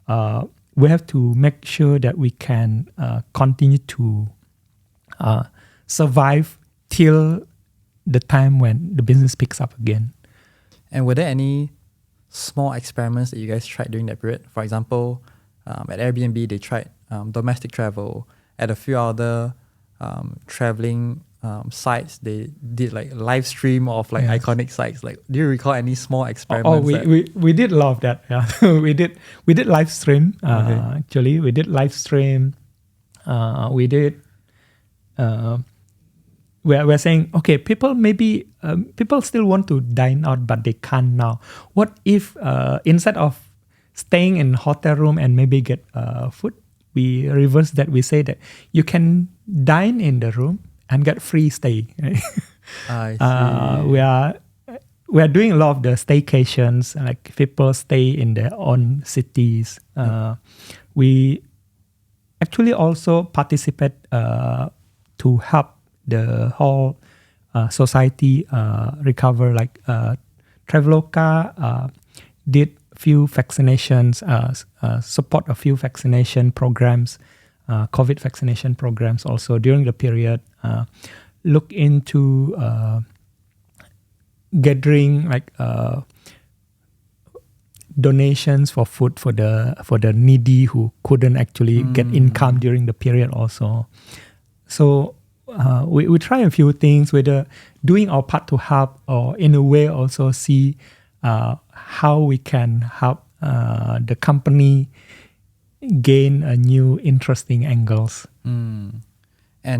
have to make sure that we can continue to survive till the time when the business picks up again. And were there any small experiments that you guys tried during that period? For example, at Airbnb, they tried domestic travel. At a few other traveling sites, they did like live stream of like iconic sites. Like, do you recall any small experiments? We did a lot of that. Yeah, we did live stream. Actually, we did live stream. We did. We're saying, okay, people still want to dine out, but they can't now. What if instead of staying in hotel room and maybe get food, we reverse that. We say that you can dine in the room and get free stay. I see. we are doing a lot of the staycations, like people stay in their own cities. We actually also participate to help the whole society recover. Like Traveloka did few vaccinations, support a few vaccination programs, COVID vaccination programs also during the period. Look into gathering like donations for food for the needy who couldn't actually get income during the period also. So we try a few things, whether doing our part to help or in a way also see how we can help the company gain a new interesting angles. And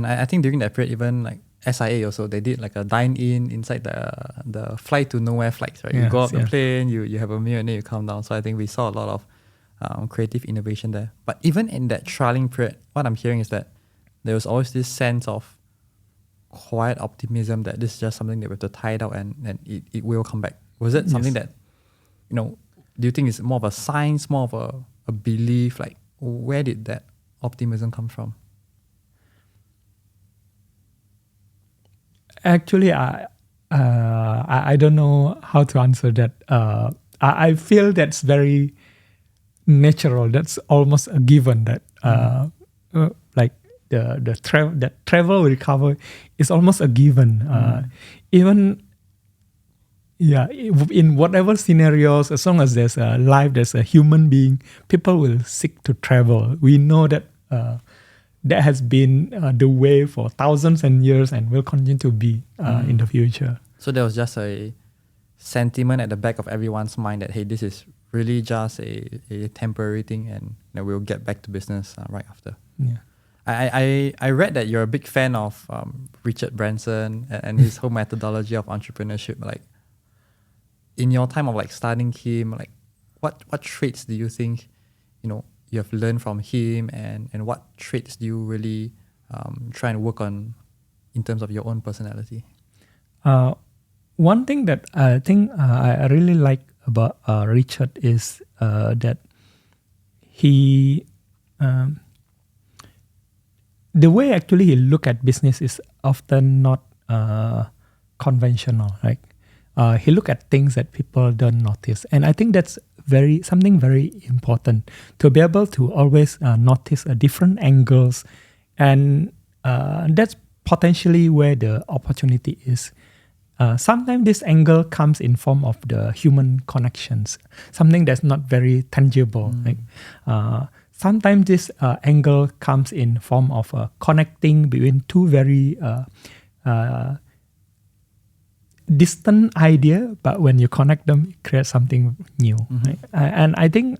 I think during that period, even like SIA also, they did like a dine-in inside the flight to nowhere flights, right? You go up the plane, you have a meal and then you come down. So I think we saw a lot of creative innovation there. But even in that trialing period, what I'm hearing is that there was always this sense of quiet optimism that this is just something that we have to tide out and it will come back. Was it something that, do you think it's more of a science, more of a belief? Like, where did that optimism come from? Actually, I don't know how to answer that. I feel that's very natural. That's almost a given that like the travel recovery is almost a given. Even in whatever scenarios, as long as there's a life, there's a human being, people will seek to travel. We know that that has been the way for thousands and years and will continue to be in the future. So there was just a sentiment at the back of everyone's mind that, hey, this is really just a temporary thing and we'll get back to business right after. Yeah. I read that you're a big fan of Richard Branson and his whole methodology of entrepreneurship. Like, in your time of like studying him, like what traits do you think, you have learned from him and what traits do you really try and work on in terms of your own personality? One thing that I think I really like about Richard is that he, the way actually he look at business is often not conventional. Like he look at things that people don't notice, and I think that's something very important to be able to always notice different angles, and that's potentially where the opportunity is. Sometimes this angle comes in form of the human connections, something that's not very tangible. Like sometimes this angle comes in form of connecting between two very distant idea, but when you connect them, it creates something new. Right? And I think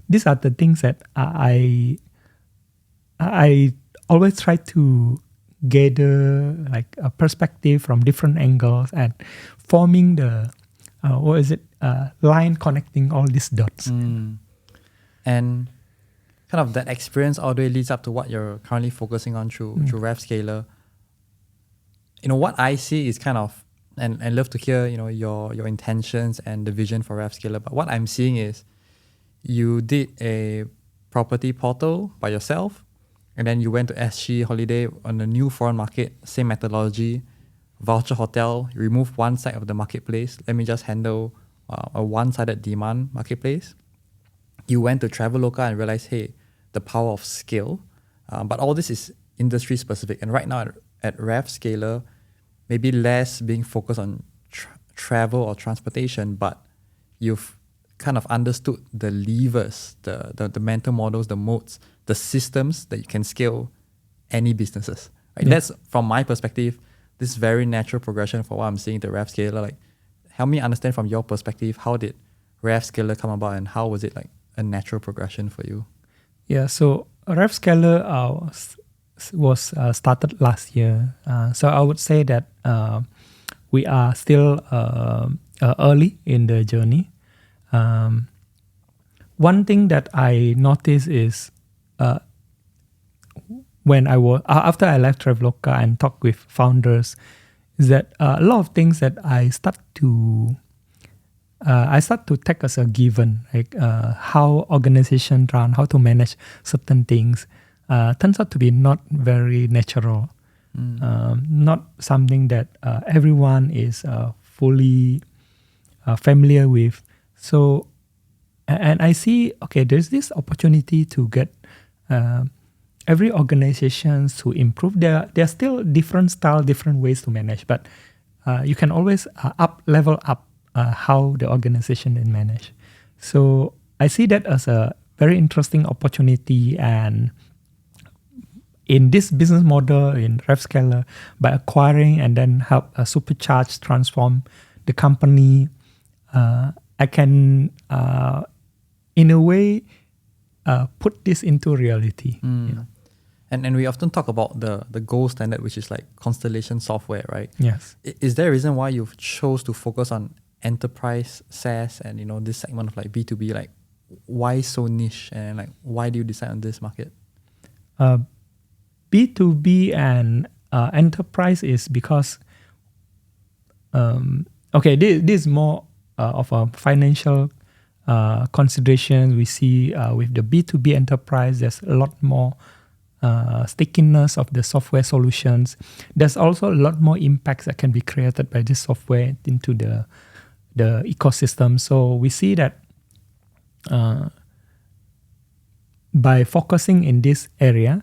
these are the things that I always try to gather, like a perspective from different angles and forming the line connecting all these dots. And kind of that experience all the way leads up to what you're currently focusing on through RevScaler. What I see is kind of, and love to hear, your intentions and the vision for RevScaler. But what I'm seeing is you did a property portal by yourself, and then you went to SG Holiday on a new foreign market, same methodology. Voucher Hotel, you remove one side of the marketplace. Let me just handle a one-sided demand marketplace. You went to Traveloka and realized, hey, the power of scale. But all this is industry specific. And right now at RevScaler, maybe less being focused on travel or transportation, but you've kind of understood the levers, the mental models, the modes, the systems that you can scale any businesses. Right? Yeah. That's, from my perspective, this very natural progression for what I'm seeing the RevScaler. Like, help me understand from your perspective, how did RevScaler come about and how was it like a natural progression for you? Yeah, so RevScaler was started last year. So I would say that we are still early in the journey. One thing that I noticed is when I was after I left Traveloka and talked with founders, is that a lot of things that I start to take as a given, like how organization run, how to manage certain things, turns out to be not very natural, not something that everyone is fully familiar with. So, and I see, okay, there's this opportunity to get every organization to improve. There are still different style, different ways to manage, but you can always level up how the organization is managed. So I see that as a very interesting opportunity, and in this business model in RevScaler, by acquiring and then help supercharge, transform the company, I can, in a way, put this into reality. You know? And we often talk about the gold standard, which is like constellation software, right? Yes. Is there a reason why you've chose to focus on enterprise SaaS and this segment of like B2B? Like, why so niche, and like why do you decide on this market? B2B and enterprise is because this is more of a financial consideration. We see with the B2B enterprise, there's a lot more stickiness of the software solutions. There's also a lot more impacts that can be created by this software into the ecosystem. So we see that by focusing in this area,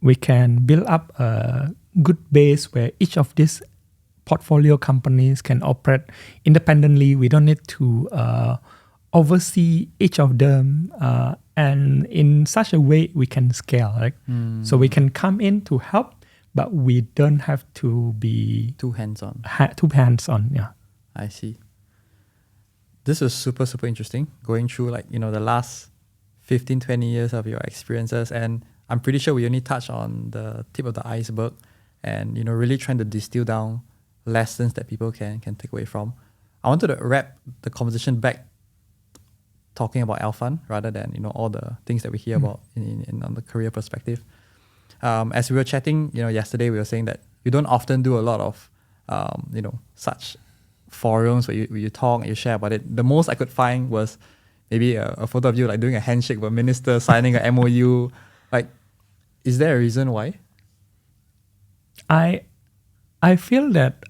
we can build up a good base where each of these portfolio companies can operate independently. We don't need to oversee each of them, and in such a way we can scale, right? So we can come in to help, but we don't have to be too hands-on. Yeah. I see. This was super, super interesting, going through like, the last 15, 20 years of your experiences. And I'm pretty sure we only touched on the tip of the iceberg, and, really trying to distill down lessons that people can take away from. I wanted to wrap the conversation back talking about Alfan rather than, all the things that we hear about in on the career perspective. As we were chatting, yesterday, we were saying that you don't often do a lot of, such forums where you talk and you share about it. The most I could find was maybe a photo of you like doing a handshake with a minister, signing a MOU. Like, is there a reason why? I feel that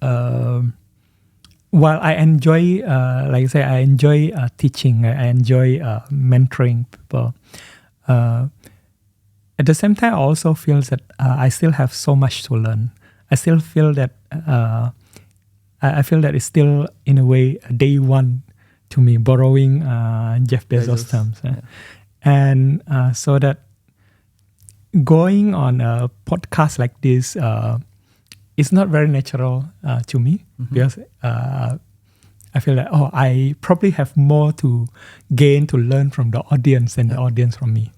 while I enjoy, like I say, I enjoy teaching, I enjoy mentoring people. At the same time, I also feel that I still have so much to learn. I still feel that I feel that it's still, in a way, day one to me, borrowing Jeff Bezos' terms. Yeah. And so that going on a podcast like this is not very natural to me, because I feel like, I probably have more to gain, to learn from the audience than the audience from me.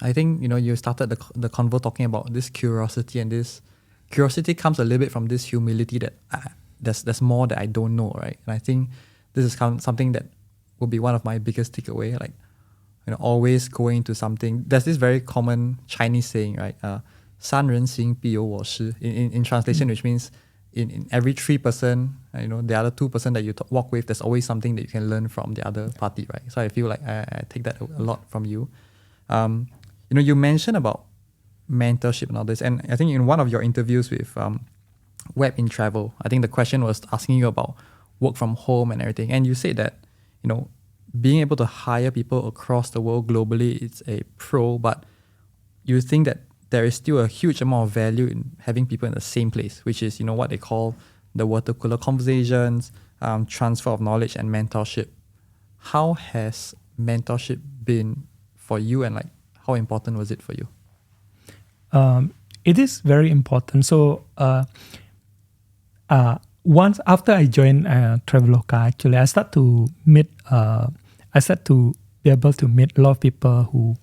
I think, you started the convo talking about this curiosity, and this curiosity comes a little bit from this humility that there's more that I don't know, right? And I think this is something that will be one of my biggest takeaway, like, always going to something. There's this very common Chinese saying, right? 三人行必有我师. In translation, which means in every 3%, the other 2% that you walk with, there's always something that you can learn from the other party, right? So I feel like I take that a lot from you. You mentioned about mentorship and all this, and I think in one of your interviews with Web in Travel, I think the question was asking you about work from home and everything, and you said that being able to hire people across the world globally, it's a pro, but you think that there is still a huge amount of value in having people in the same place, which is what they call the water cooler conversations, transfer of knowledge and mentorship. How has mentorship been for you, and like how important was it for you? It is very important. So once after I joined Traveloka, actually, I start to be able to meet a lot of people who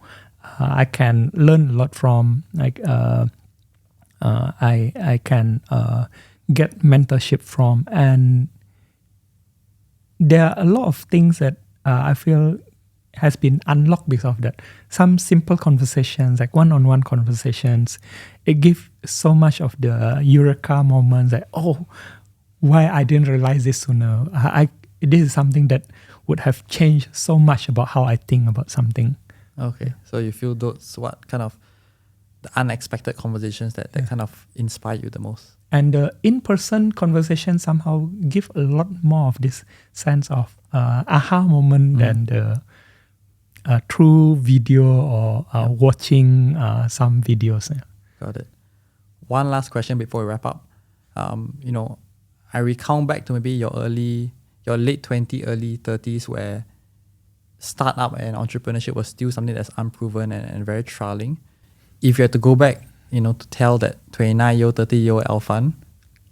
I can learn a lot from. Like I can get mentorship from, and there are a lot of things that I feel has been unlocked because of that. Some simple conversations, like one-on-one conversations, it gives so much of the eureka moments, like, why I didn't realize this sooner. This is something that would have changed so much about how I think about something. Okay, so you feel those what kind of the unexpected conversations that kind of inspire you the most? And the in-person conversation somehow give a lot more of this sense of aha moment than the through video or watching some videos. Yeah. Got it. One last question before we wrap up. I recount back to maybe your late 20s, early 30s, where startup and entrepreneurship was still something that's unproven and very trialing. If you had to go back, to tell that 29-year-old, 30-year-old Alfan,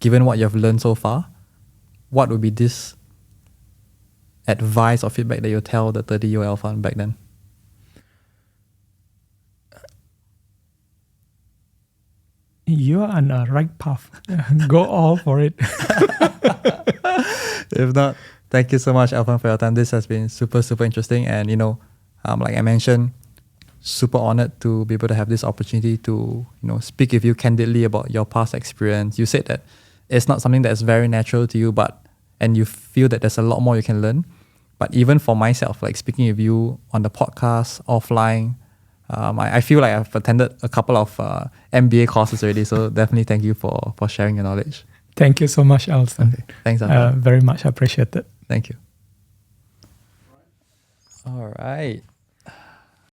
given what you've learned so far, what would be this advice or feedback that you'll tell the 30-year-old Alfan back then? You're on a right path. Go all for it. If not, thank you so much, Alfan, for your time. This has been super, super interesting. And, like I mentioned, super honored to be able to have this opportunity to, speak with you candidly about your past experience. You said that it's not something that's very natural to you, and you feel that there's a lot more you can learn. But even for myself, like speaking with you on the podcast, offline, I feel like I've attended a couple of MBA courses already. So definitely thank you for sharing your knowledge. Thank you so much, Alfan. Okay. Thanks, Alfan. Very much appreciated. Thank you. All right.